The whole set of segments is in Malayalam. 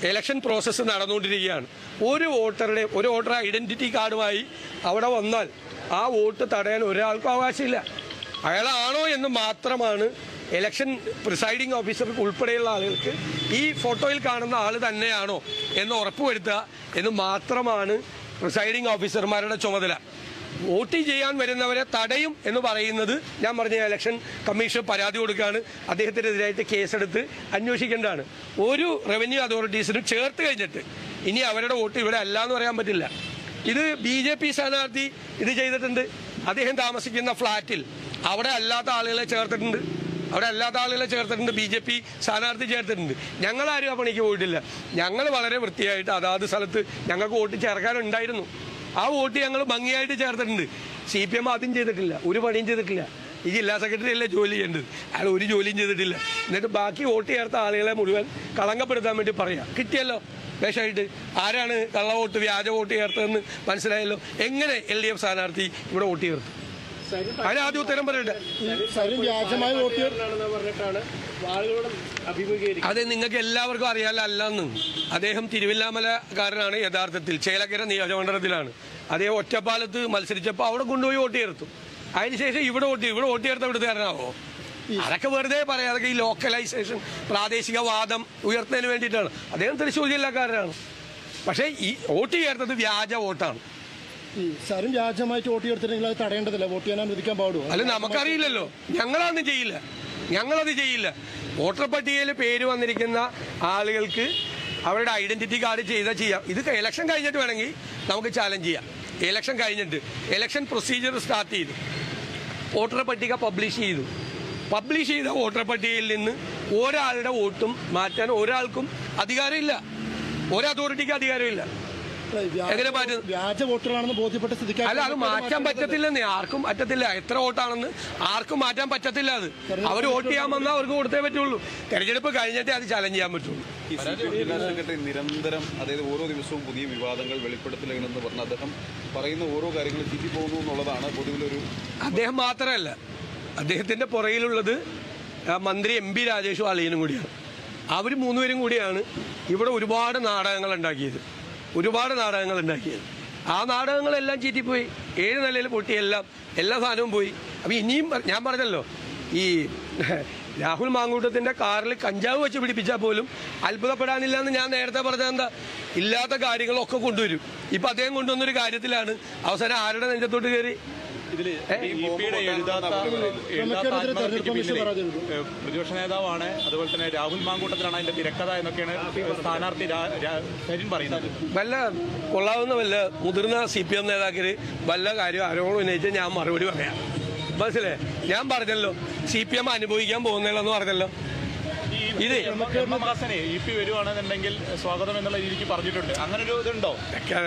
ഇലക്ഷൻ പ്രോസസ്സ് നടന്നുകൊണ്ടിരിക്കുകയാണ്. ഒരു വോട്ടർ ഐഡൻറ്റിറ്റി കാർഡുമായി അവിടെ വന്നാൽ ആ വോട്ട് തടയാൻ ഒരാൾക്കും അവകാശമില്ല. അയാളാണോ എന്ന് മാത്രമാണ് ഇലക്ഷൻ പ്രിസൈഡിംഗ് ഓഫീസർക്ക് ഉൾപ്പെടെയുള്ള ആളുകൾക്ക് ഈ ഫോട്ടോയിൽ കാണുന്ന ആൾ തന്നെയാണോ എന്ന് ഉറപ്പുവരുത്തുക എന്ന് മാത്രമാണ് പ്രിസൈഡിംഗ് ഓഫീസർമാരുടെ ചുമതല. വോട്ട് ചെയ്യാൻ വരുന്നവരെ തടയും എന്ന് പറയുന്നത് ഞാൻ പറഞ്ഞ ഇലക്ഷൻ കമ്മീഷൻ പരാതി കൊടുക്കുകയാണ്. അദ്ദേഹത്തിനെതിരായിട്ട് കേസെടുത്ത് അന്വേഷിക്കേണ്ടതാണ്. ഒരു റവന്യൂ അതോറിറ്റീസിനും ചേർത്ത് കഴിഞ്ഞിട്ട് ഇനി അവരുടെ വോട്ട് ഇവിടെ അല്ല എന്ന് പറയാൻ പറ്റില്ല. ഇത് BJP സ്ഥാനാർത്ഥി ഇത് ചെയ്തിട്ടുണ്ട്. അദ്ദേഹം താമസിക്കുന്ന ഫ്ലാറ്റിൽ അവിടെ അല്ലാത്ത ആളുകളെ ചേർത്തിട്ടുണ്ട്. BJP സ്ഥാനാർത്ഥി ചേർത്തിട്ടുണ്ട്. ഞങ്ങളാരും ആ പണിക്ക് പോയിട്ടില്ല. ഞങ്ങൾ വളരെ വൃത്തിയായിട്ട് അതാത് സ്ഥലത്ത് ഞങ്ങൾക്ക് വോട്ട് ചേർക്കാനുണ്ടായിരുന്നു. ആ വോട്ട് ഞങ്ങൾ ഭംഗിയായിട്ട് ചേർത്തിട്ടുണ്ട്. CPM ആദ്യം ചെയ്തിട്ടില്ല, ഒരു പണിയും ചെയ്തിട്ടില്ല. ഈ ജില്ലാ സെക്രട്ടറി അല്ലേ ജോലി ചെയ്യേണ്ടത്, അയാൾ ഒരു ജോലിയും ചെയ്തിട്ടില്ല. എന്നിട്ട് ബാക്കി വോട്ട് ചേർത്ത ആളുകളെ മുഴുവൻ കളങ്കപ്പെടുത്താൻ വേണ്ടി പറയാം. കിട്ടിയല്ലോ വേഷമായിട്ട്. ആരാണ് കള്ള വോട്ട് വ്യാജ വോട്ട് ചേർത്തതെന്ന് മനസ്സിലായല്ലോ. എങ്ങനെ LDF സ്ഥാനാർത്ഥി ഇവിടെ വോട്ട് ചേർത്തു? അതിനാദ്യം ഉത്തരം പറയട്ടെ. അത് നിങ്ങൾക്ക് എല്ലാവർക്കും അറിയാമല്ലോ അല്ലെന്ന്. അദ്ദേഹം തിരുവില്ലാമലക്കാരനാണ് യഥാർത്ഥത്തിൽ. ചേലക്കര നിയോജകമണ്ഡലത്തിലാണ്. അദ്ദേഹം ഒറ്റപ്പാലത്ത് മത്സരിച്ചപ്പോൾ അവിടെ കൊണ്ടുപോയി വോട്ട് ചേർത്തു. അതിനുശേഷം ഇവിടെ വോട്ട് ചേർത്ത ഇവിടുത്തുകാരനാവോ? അതൊക്കെ വെറുതെ പറയാം. അതൊക്കെ ഈ ലോക്കലൈസേഷൻ പ്രാദേശികവാദം ഉയർത്തുന്നതിന് വേണ്ടിയിട്ടാണ്. അദ്ദേഹം തൃശ്ശൂർ ജില്ലക്കാരനാണ്. പക്ഷേ ഈ വോട്ട് ചേർത്തത് വ്യാജ വോട്ടാണ്. വ്യാജമായിട്ട് വോട്ട് ചേർത്തിട്ടുണ്ടെങ്കിൽ അത് തടയേണ്ടതില്ല. വോട്ട് ചെയ്യാൻ അനുവദിക്കാൻ പാടുമോ? അല്ല, നമുക്കറിയില്ലല്ലോ. ഞങ്ങളത് ചെയ്യില്ല. വോട്ടർ പട്ടികയിൽ പേര് വന്നിരിക്കുന്ന ആളുകൾക്ക് അവരുടെ ഐഡന്റിറ്റി കാർഡ് ചെയ്യാം. ഇത് ഇലക്ഷൻ കഴിഞ്ഞിട്ട് വേണമെങ്കിൽ നമുക്ക് ചാലഞ്ച് ചെയ്യാം. ഇലക്ഷൻ കഴിഞ്ഞിട്ട് ഇലക്ഷൻ പ്രൊസീജിയർ സ്റ്റാർട്ട് ചെയ്തു. വോട്ടർ പട്ടിക പബ്ലിഷ് ചെയ്ത വോട്ടർ പട്ടികയിൽ നിന്ന് ഒരാളുടെ വോട്ടും മാറ്റാൻ ഒരാൾക്കും അധികാരമില്ല. ഒരു അതോറിറ്റിക്ക് അധികാരമില്ല. എങ്ങനെ മാറ്റും? വ്യാജ വോട്ടറാണെന്ന് ബോധ്യപ്പെട്ട സ്ഥിതിക്ക് അല്ല, അത് മാറ്റാൻ പറ്റത്തില്ലെന്നേ. ആർക്കും പറ്റത്തില്ല. എത്ര വോട്ടാണെന്ന് ആർക്കും മാറ്റാൻ പറ്റത്തില്ല. അത് അവർ വോട്ട് ചെയ്യാൻ വന്നാൽ അവർക്ക് കൊടുത്തേ പറ്റുള്ളൂ. തെരഞ്ഞെടുപ്പ് കഴിഞ്ഞിട്ടേ അത് ചലഞ്ച് ചെയ്യാൻ പറ്റുള്ളൂ. ജില്ലാ സെക്രട്ടറി നിരന്തരം, അതായത് ഓരോ ദിവസവും പുതിയ വിവാദങ്ങൾ വെളിപ്പെടുത്തലെന്ന് പറഞ്ഞ് അദ്ദേഹം പറയുന്ന ഓരോ കാര്യങ്ങളും ചീറ്റിപ്പോകുന്നു എന്നുള്ളതാണ് പൊതുവിലൊരു. അദ്ദേഹം മാത്രമല്ല, അദ്ദേഹത്തിന്റെ പുറകിലുള്ളത് മന്ത്രി MP രാജേഷും അളിയനും കൂടിയാണ്. അവർ മൂന്നുപേരും കൂടിയാണ് ഇവിടെ ഒരുപാട് നാടകങ്ങൾ ഉണ്ടാക്കിയത്. ആ നാടകങ്ങളെല്ലാം ചീറ്റിപ്പോയി. 7 നിലയിൽ പൊട്ടി. എല്ലാ സാധനവും പോയി. അപ്പം ഇനിയും ഞാൻ പറഞ്ഞല്ലോ, ഈ രാഹുൽ മാങ്കൂട്ടത്തിൻ്റെ കാറിൽ കഞ്ചാവ് വെച്ച് പിടിപ്പിച്ചാൽ പോലും അത്ഭുതപ്പെടാനില്ല എന്ന് ഞാൻ നേരത്തെ പറഞ്ഞത്. എന്താ, ഇല്ലാത്ത കാര്യങ്ങളൊക്കെ കൊണ്ടുവരും. ഇപ്പം അദ്ദേഹം കൊണ്ടുവന്നൊരു കാര്യത്തിലാണ് അവസാനം ആരുടെ നെഞ്ചത്തോട്ട് കയറി. പ്രതിപക്ഷ നേതാവാണ്, അതുപോലെ തന്നെ രാഹുൽ മാങ്കൂട്ടത്തിലാണ് അതിന്റെ തിരക്കഥ എന്നൊക്കെയാണ് സ്ഥാനാർത്ഥി പറയുന്നത്. വല്ല കൊള്ളാവുന്ന മുതിർന്ന CPM നേതാക്കള് വല്ല കാര്യം ആരോടും ഉന്നയിച്ചാൽ ഞാൻ മറുപടി പറയാം. മനസ്സിലേ? ഞാൻ പറഞ്ഞല്ലോ CPM അനുഭവിക്കാൻ പോകുന്നില്ലെന്ന് പറഞ്ഞല്ലോ. ഇത് EP വരുവാണെന്നുണ്ടെങ്കിൽ സ്വാഗതം എന്നുള്ള രീതിക്ക് പറഞ്ഞിട്ടുണ്ട്. അങ്ങനെ ഒരു ഇതുണ്ടോ?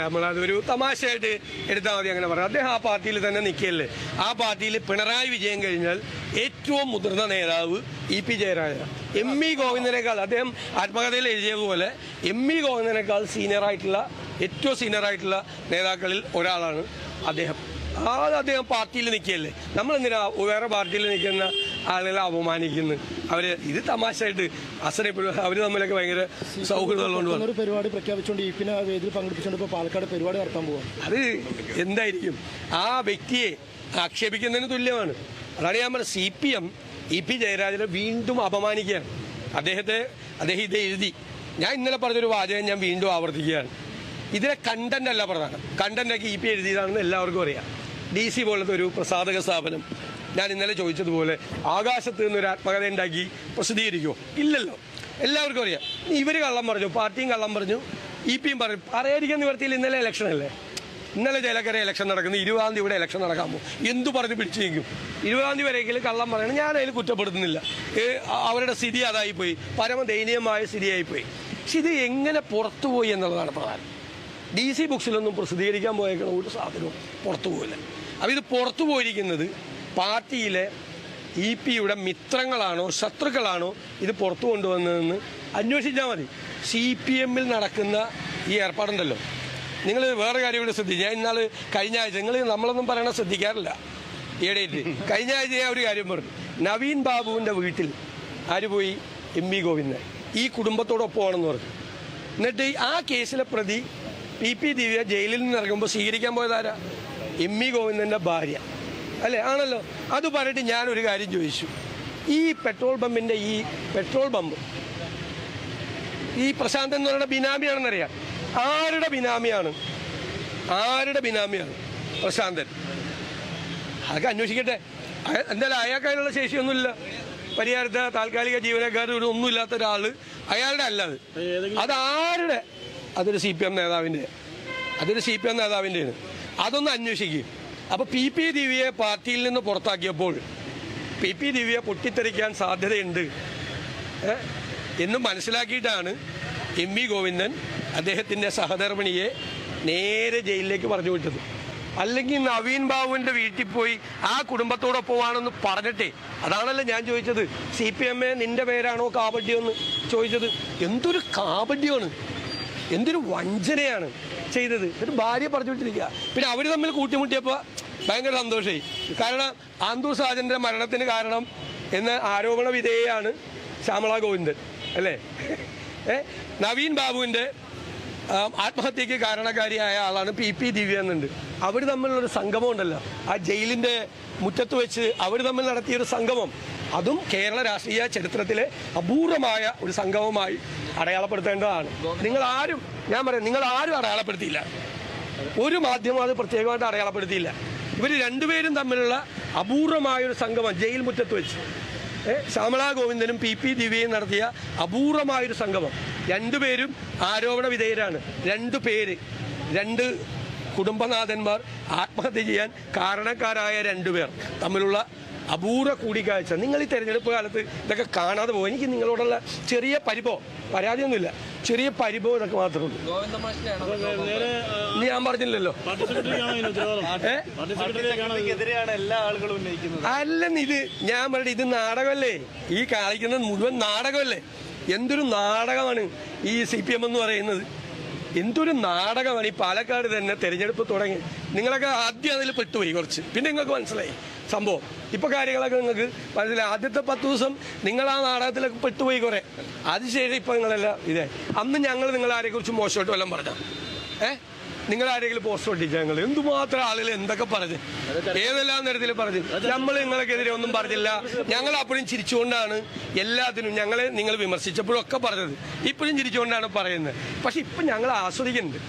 നമ്മളതൊരു തമാശയായിട്ട് എടുത്താൽ മതി. അങ്ങനെ പറയാം. അദ്ദേഹം ആ പാർട്ടിയിൽ തന്നെ നിൽക്കുകയല്ലേ. ആ പാർട്ടിയിൽ പിണറായി വിജയൻ കഴിഞ്ഞാൽ ഏറ്റവും മുതിർന്ന നേതാവ് EP ജയരാജൻ. ME ഗോവിന്ദനേക്കാൾ, അദ്ദേഹം ആത്മകഥയിൽ എഴുതിയതുപോലെ ME ഗോവിന്ദനേക്കാൾ ഏറ്റവും സീനിയറായിട്ടുള്ള നേതാക്കളിൽ ഒരാളാണ് അദ്ദേഹം. അദ്ദേഹം പാർട്ടിയിൽ നിൽക്കുകയല്ലേ. നമ്മളെന്തിനാ വേറെ പാർട്ടിയിൽ നിൽക്കുന്ന ആളുകളെ അപമാനിക്കുന്നു? ഇത് തമാശയായിട്ട് അസനപ്പെടും. അവർ തമ്മിലൊക്കെ ഭയങ്കര സൗഹൃദമുള്ളതുകൊണ്ട് ഒരു പരിപാടി പ്രഖ്യാപിച്ചുകൊണ്ട് EP-നെ വേദിയിൽ പങ്കെടുപ്പിച്ചുകൊണ്ട് ഇപ്പോൾ പാലക്കാട് പരിപാടി നടത്താൻ പോകും. അത് എന്തായിരിക്കും? ആ വ്യക്തിയെ ആക്ഷേപിക്കുന്നതിന് തുല്യമാണ്. അതാണ് ഞാൻ പറഞ്ഞത്. CPM EP ജയരാജനെ വീണ്ടും അപമാനിക്കുകയാണ്. അദ്ദേഹം ഇത് എഴുതി. ഞാൻ ഇന്നലെ പറഞ്ഞൊരു വാചകം ഞാൻ വീണ്ടും ആവർത്തിക്കുകയാണ്. ഇതിലെ കണ്ടന്റ് അല്ല പ്രധാനം. കണ്ടന്റൊക്കെ EP എഴുതിയതാണെന്ന് എല്ലാവർക്കും അറിയാം. DC പോലത്തെ ഒരു പ്രസാധക സ്ഥാപനം ഞാൻ ഇന്നലെ ചോദിച്ചതുപോലെ ആകാശത്ത് നിന്നൊരു ആത്മകഥ ഉണ്ടാക്കി പ്രസിദ്ധീകരിക്കുമോ? ഇല്ലല്ലോ. എല്ലാവർക്കും അറിയാം. ഇവർ കള്ളം പറഞ്ഞു, പാർട്ടിയും കള്ളം പറഞ്ഞു, EP-യും പറഞ്ഞു. അറിയാതിരിക്കാൻ നിവർത്തിയിൽ. ഇന്നലെ ഇലക്ഷൻ അല്ലേ? ഇന്നലെ ചേലക്കര ഇലക്ഷൻ നടക്കുന്നു. 20-ാം തീയതി ഇവിടെ ഇലക്ഷൻ നടക്കാമോ? എന്തു പറഞ്ഞ് പിടിച്ചു നിൽക്കും? 20-ാം തീയതി വരെയെങ്കിലും കള്ളം പറയണം. ഞാൻ അതിൽ കുറ്റപ്പെടുത്തുന്നില്ല. അവരുടെ സ്ഥിതി അതായിപ്പോയി. പരമദയനീയമായ സ്ഥിതിയായിപ്പോയി. പക്ഷെ ഇത് എങ്ങനെ പുറത്തുപോയി എന്നുള്ളതാണ് പ്രധാനം. DC ബുക്സിലൊന്നും പ്രസിദ്ധീകരിക്കാൻ പോയേക്കണ ഒരു സാധനവും പുറത്തു പോകില്ല. അപ്പോൾ ഇത് പുറത്തു പോയിരിക്കുന്നത് പാർട്ടിയിലെ EP-യുടെ മിത്രങ്ങളാണോ ശത്രുക്കളാണോ ഇത് പുറത്തു കൊണ്ടുവന്നതെന്ന് അന്വേഷിച്ചാൽ മതി. CPM-ൽ നടക്കുന്ന ഈ ഏർപ്പാടുണ്ടല്ലോ. നിങ്ങൾ വേറെ കാര്യം കൂടി ശ്രദ്ധിച്ചു. ഞാൻ ഇന്നാൾ കഴിഞ്ഞ ആഴ്ച, നമ്മളൊന്നും പറയണ ശ്രദ്ധിക്കാറില്ല ഈയിടെയായിട്ട്. കഴിഞ്ഞ ആഴ്ച ഞാൻ ഒരു കാര്യം പറഞ്ഞു. നവീൻ ബാബുവിൻ്റെ വീട്ടിൽ ആര് പോയി? ME ഗോവിന്ദൻ. ഈ കുടുംബത്തോടൊപ്പമാണെന്ന് പറഞ്ഞു. എന്നിട്ട് ആ കേസിലെ പ്രതി PP ദിവ്യ ജയിലിൽ നിന്ന് ഇറങ്ങുമ്പോൾ സ്വീകരിക്കാൻ പോയതാരാ? MV ഗോവിന്ദൻ്റെ ഭാര്യ അല്ലേ? ആണല്ലോ. അത് പറഞ്ഞിട്ട് ഞാനൊരു കാര്യം ചോദിച്ചു. ഈ പെട്രോൾ പമ്പിൻ്റെ പെട്രോൾ പമ്പ് ഈ പ്രശാന്തൻ എന്ന് പറയുന്ന ബിനാമിയാണെന്നറിയാം. ആരുടെ ബിനാമിയാണ് പ്രശാന്തൻ? അതൊക്കെ അന്വേഷിക്കട്ടെ. എന്തായാലും അയാൾക്ക് അതിനുള്ള ശേഷിയൊന്നുമില്ല. പരിഹാരത്തെ താൽക്കാലിക ജീവനക്കാർ ഒന്നുമില്ലാത്ത ഒരാൾ അയാളുടെ അല്ലാതെ അതാരുടെ? അതൊരു CPM നേതാവിൻ്റെയാണ്. അതൊന്ന് അന്വേഷിക്കും. അപ്പോൾ PP ദിവ്യയെ പാർട്ടിയിൽ നിന്ന് പുറത്താക്കിയപ്പോൾ PP ദിവ്യ പൊട്ടിത്തെറിക്കാൻ സാധ്യതയുണ്ട് എന്ന് മനസ്സിലാക്കിയിട്ടാണ് MV ഗോവിന്ദൻ അദ്ദേഹത്തിൻ്റെ സഹധർമ്മിണിയെ നേരെ ജയിലിലേക്ക് പറഞ്ഞു വിട്ടത്. അല്ലെങ്കിൽ നവീൻ ബാബുവിൻ്റെ വീട്ടിൽ പോയി ആ കുടുംബത്തോടൊപ്പമാണെന്ന് പറഞ്ഞിട്ടേ. അതാണല്ലോ ഞാൻ ചോദിച്ചത്. CPM നിൻ്റെ പേരാണോ കാപട്യമെന്ന് ചോദിച്ചത്. എന്തൊരു കാപട്യമാണ്, എന്തൊരു വഞ്ചനയാണ് ചെയ്തത്. എന്നിട്ട് ഭാര്യ പറഞ്ഞു വിട്ടിരിക്കുക. പിന്നെ അവർ തമ്മിൽ കൂട്ടിമുട്ടിയപ്പോൾ ഭയങ്കര സന്തോഷമായി. കാരണം ആന്തൂർ സാജൻ്റെ മരണത്തിന് കാരണം എന്ന ആരോപണ വിധേയയാണ് ശ്യാമള ഗോവിന്ദൻ അല്ലേ? നവീൻ ബാബുവിൻ്റെ ആത്മഹത്യക്ക് കാരണക്കാരിയായ ആളാണ് PP ദിവ്യ എന്നുണ്ട്. അവർ തമ്മിലുള്ളൊരു സംഗമം ഉണ്ടല്ലോ, ആ ജയിലിൻ്റെ മുറ്റത്ത് വെച്ച് അവർ തമ്മിൽ നടത്തിയൊരു സംഗമം, അതും കേരള രാഷ്ട്രീയ ചരിത്രത്തിലെ അപൂർവമായ ഒരു സംഗമമായി അടയാളപ്പെടുത്തേണ്ടതാണ്. നിങ്ങളാരും അടയാളപ്പെടുത്തിയില്ല. ഒരു മാധ്യമം അത് പ്രത്യേകമായിട്ട് അടയാളപ്പെടുത്തിയില്ല. ഇവർ രണ്ടുപേരും തമ്മിലുള്ള അപൂർവമായൊരു സംഗമം ജയിൽ മുറ്റത്ത് വെച്ച് ശ്യാമള ഗോവിന്ദനും PP ദിവ്യയും നടത്തിയ അപൂർവമായൊരു സംഗമം. രണ്ടുപേരും ആരോപണ വിധേയരാണ്. രണ്ട് കുടുംബനാഥന്മാർ ആത്മഹത്യ ചെയ്യാൻ കാരണക്കാരായ രണ്ടുപേർ തമ്മിലുള്ള അപൂർവ കൂടിക്കാഴ്ച. നിങ്ങൾ ഈ തെരഞ്ഞെടുപ്പ് കാലത്ത് ഇതൊക്കെ കാണാതെ പോകും. എനിക്ക് നിങ്ങളോടുള്ള ചെറിയ പരാതിയൊന്നുമില്ല, ചെറിയ പരിഭവം ഇതൊക്കെ മാത്രമേ ഉള്ളൂ. ഞാൻ പറഞ്ഞില്ലല്ലോ. അല്ലെന്ന് ഇത് ഞാൻ പറഞ്ഞ ഇത് നാടകമല്ലേ? ഈ കളിക്കുന്നത് മുഴുവൻ നാടകമല്ലേ? എന്തൊരു നാടകമാണ് ഈ CPM എന്ന് പറയുന്നത്. എന്തൊരു നാടകമാണ്. ഈ പാലക്കാട് തന്നെ തെരഞ്ഞെടുപ്പ് തുടങ്ങി. നിങ്ങളൊക്കെ ആദ്യം അതിൽ പെട്ടുപോയി കുറച്ച്, പിന്നെ നിങ്ങൾക്ക് മനസ്സിലായി സംഭവം. ഇപ്പോൾ കാര്യങ്ങളൊക്കെ നിങ്ങൾക്ക് മനസ്സിലായി. ആദ്യത്തെ 10 ദിവസം നിങ്ങൾ ആ നാടകത്തിലൊക്കെ പെട്ടുപോയി കുറേ. അതിനുശേഷം ഇപ്പോൾ നിങ്ങളെല്ലാം അന്ന് ഞങ്ങൾ നിങ്ങളാരെക്കുറിച്ച് മോശമായിട്ട് വല്ലതും പറഞ്ഞോ? നിങ്ങളാരെങ്കിലും പോസ്റ്റ് ഒട്ടിച്ച ഞങ്ങൾ എന്തുമാത്രം ആളുകൾ എന്തൊക്കെ പറഞ്ഞു, ഏതെല്ലാം തരത്തിൽ പറഞ്ഞു. നമ്മൾ നിങ്ങൾക്കെതിരെ ഒന്നും പറഞ്ഞില്ല. ഞങ്ങൾ അപ്പോഴും ചിരിച്ചുകൊണ്ടാണ് എല്ലാത്തിനും നിങ്ങൾ വിമർശിച്ചപ്പോഴൊക്കെ പറഞ്ഞത്. ഇപ്പോഴും ചിരിച്ചുകൊണ്ടാണ് പറയുന്നത്. പക്ഷെ ഇപ്പം ഞങ്ങൾ ആസ്വദിക്കുന്നുണ്ട്.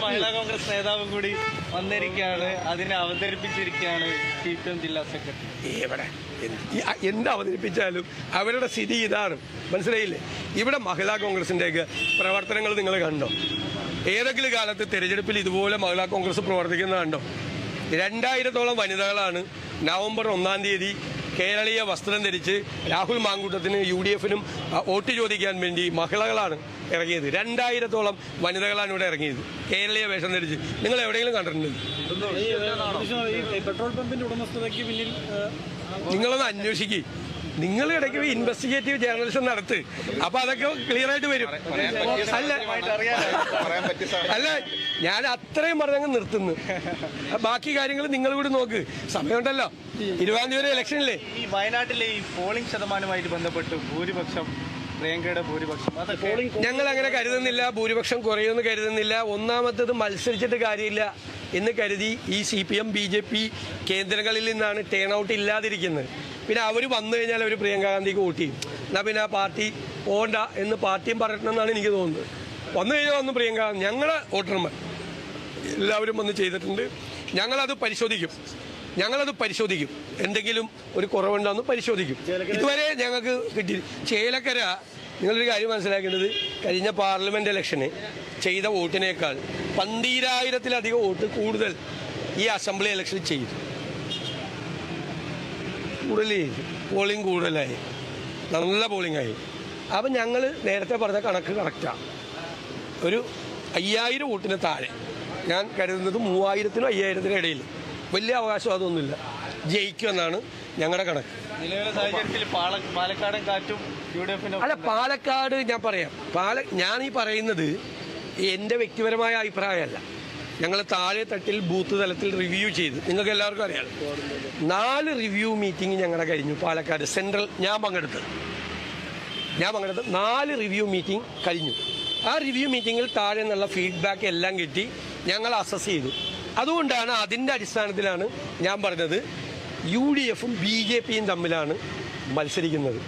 മഹിളാ കോൺഗ്രസ് നേതാവും കൂടി വന്നിരിക്കുകയാണ്, അതിനെ അവതരിപ്പിച്ചിരിക്കുകയാണ് CPM ജില്ലാ സെക്രട്ടറി. ഇവിടെ എന്ത് അവതരിപ്പിച്ചാലും അവരുടെ സ്ഥിതി ഇതാണ്, മനസ്സിലായില്ലേ? ഇവിടെ മഹിളാ കോൺഗ്രസിൻ്റെയൊക്കെ പ്രവർത്തനങ്ങൾ നിങ്ങൾ കണ്ടോ? ഏതെങ്കിലും കാലത്ത് തെരഞ്ഞെടുപ്പിൽ ഇതുപോലെ മഹിളാ കോൺഗ്രസ് പ്രവർത്തിക്കുന്നത് കണ്ടോ? 2000-ഓളം വനിതകളാണ് നവംബർ 1-ാം തീയതി കേരളീയ വസ്ത്രം ധരിച്ച് രാഹുൽ മാങ്കൂട്ടത്തിന് UDF-നും വോട്ട് ചോദിക്കാൻ വേണ്ടി മഹിളകളാണ് ഇറങ്ങിയത്. 2000-ഓളം വനിതകളാണ് ഇവിടെ ഇറങ്ങിയത് കേരളീയ വേഷം ധരിച്ച്. നിങ്ങൾ എവിടെയെങ്കിലും കണ്ടിട്ടുണ്ട്? പെട്രോൾ പമ്പിന്റെ ഉടമസ്ഥതയ്ക്ക് പിന്നിൽ നിങ്ങളൊന്ന് അന്വേഷിക്കുക. നിങ്ങൾ ഇടയ്ക്ക് ഇൻവെസ്റ്റിഗേറ്റീവ് ജേർണലിസം നടത്ത്. അപ്പൊ അതൊക്കെ ക്ലിയർ ആയിട്ട് വരും. അല്ല ഞാൻ അത്രയും പറഞ്ഞങ്ങ് നിർത്തുന്നു. ബാക്കി കാര്യങ്ങൾ നിങ്ങൾ കൂടി നോക്ക്. സമയമുണ്ടല്ലോ. 20-ാം തീയതി ഇലക്ഷനില്ലേ? ഈ വയനാട്ടിലെ ഈ പോളിംഗ് ശതമാനമായിട്ട് ബന്ധപ്പെട്ട് ഭൂരിപക്ഷം പ്രിയങ്കയുടെ ഭൂരിപക്ഷം ഞങ്ങൾ അങ്ങനെ കരുതുന്നില്ല. ഭൂരിപക്ഷം കുറയുമെന്ന് കരുതുന്നില്ല. ഒന്നാമത്തേത് മത്സരിച്ചിട്ട് കാര്യമില്ല എന്ന് കരുതി ഈ CPM BJP കേന്ദ്രങ്ങളിൽ നിന്നാണ് ടേൺ ഔട്ട് ഇല്ലാതിരിക്കുന്നത്. പിന്നെ അവർ വന്നു കഴിഞ്ഞാൽ അവർ പ്രിയങ്ക ഗാന്ധിക്ക് വോട്ട് ചെയ്യും. എന്നാൽ പിന്നെ ആ പാർട്ടി പോകണ്ട എന്ന് പാർട്ടിയും പറയണമെന്നാണ് എനിക്ക് തോന്നുന്നത്. വന്നു കഴിഞ്ഞാൽ വന്ന് പ്രിയങ്ക, ഞങ്ങളെ വോട്ടർമാർ എല്ലാവരും വന്ന് ചെയ്തിട്ടുണ്ട്. ഞങ്ങളത് പരിശോധിക്കും. എന്തെങ്കിലും ഒരു കുറവുണ്ടെന്ന് പരിശോധിക്കും. ഇതുവരെ ഞങ്ങൾക്ക് കിട്ടി. ചേലക്കര നിങ്ങളൊരു കാര്യം മനസ്സിലാക്കേണ്ടത്, കഴിഞ്ഞ പാർലമെൻറ്റ് ഇലക്ഷന് ചെയ്ത വോട്ടിനേക്കാൾ 12,000-ത്തിലധികം വോട്ട് കൂടുതൽ ഈ അസംബ്ലി ഇലക്ഷനിൽ ചെയ്തു. പോളിംഗ് കൂടുതലായി, നല്ല പോളിംഗായി. അപ്പം ഞങ്ങൾ നേരത്തെ പറഞ്ഞ കണക്ക് കറക്റ്റാണ്. ഒരു 5000 വോട്ടിന് താഴെ, ഞാൻ കരുതുന്നത് 3000-നും 5000-ത്തിനും ഇടയിൽ, വലിയ അവകാശം അതൊന്നുമില്ല, ജയിക്കുമെന്നാണ് ഞങ്ങളുടെ കണക്ക്. നിലവിലെ സാഹചര്യത്തിൽ പാലക്കാടൻ കാറ്റും UDF-ന് അല്ല, പാലക്കാട് ഞാൻ പറയാം. ഞാൻ ഈ പറയുന്നത് എൻ്റെ വ്യക്തിപരമായ അഭിപ്രായമല്ല. ഞങ്ങൾ താഴെ തട്ടിൽ ബൂത്ത് തലത്തിൽ റിവ്യൂ ചെയ്ത്, നിങ്ങൾക്ക് എല്ലാവർക്കും അറിയാം, 4 റിവ്യൂ മീറ്റിംഗ് ഞങ്ങളുടെ കഴിഞ്ഞു പാലക്കാട് സെൻട്രൽ. ഞാൻ പങ്കെടുത്തത് ഞാൻ പങ്കെടുത്ത 4 റിവ്യൂ മീറ്റിംഗ് കഴിഞ്ഞു. ആ റിവ്യൂ മീറ്റിങ്ങിൽ താഴെ നിന്നുള്ള ഫീഡ്ബാക്ക് എല്ലാം കിട്ടി, ഞങ്ങൾ അസസ് ചെയ്തു. അതുകൊണ്ടാണ് അതിൻ്റെ അടിസ്ഥാനത്തിലാണ് ഞാൻ പറഞ്ഞത് UDF-ഉം BJP-യും തമ്മിലാണ് മത്സരിക്കുന്നത്.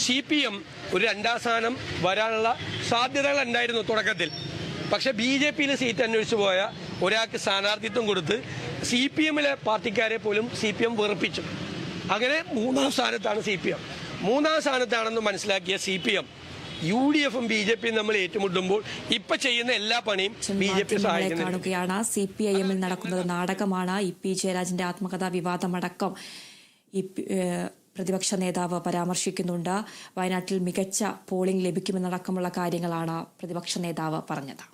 CPM ഒരു 2ാം സ്ഥാനം വരാനുള്ള സാധ്യതകൾ ഉണ്ടായിരുന്നു തുടക്കത്തിൽ. പക്ഷേ BJP-യിൽ സീറ്റ് അന്വേഷിച്ച് പോയ ഒരാൾക്ക് സ്ഥാനാർത്ഥിത്വം കൊടുത്ത് CPM-ലെ പാർട്ടിക്കാരെ പോലും CPM വെറുപ്പിച്ചു. അങ്ങനെ 3ാം സ്ഥാനത്താണ് CPM. 3ാം സ്ഥാനത്താണെന്ന് മനസ്സിലാക്കിയ CPM UDF-ഉം BJP-യും നമ്മൾ ഏറ്റുമുട്ടുമ്പോൾ ഇപ്പൊ ചെയ്യുന്ന എല്ലാ പണിയും BJP കാണുകയാണ്. CPIM-ൽ നടക്കുന്നത് നാടകമാണ്. EP ജയരാജന്റെ ആത്മകഥാ വിവാദമടക്കം പ്രതിപക്ഷ നേതാവ് പരാമർശിക്കുന്നുണ്ട്. വയനാട്ടിൽ മികച്ച പോളിംഗ് ലഭിക്കുമെന്നടക്കമുള്ള കാര്യങ്ങളാണ് പ്രതിപക്ഷ നേതാവ് പറഞ്ഞത്.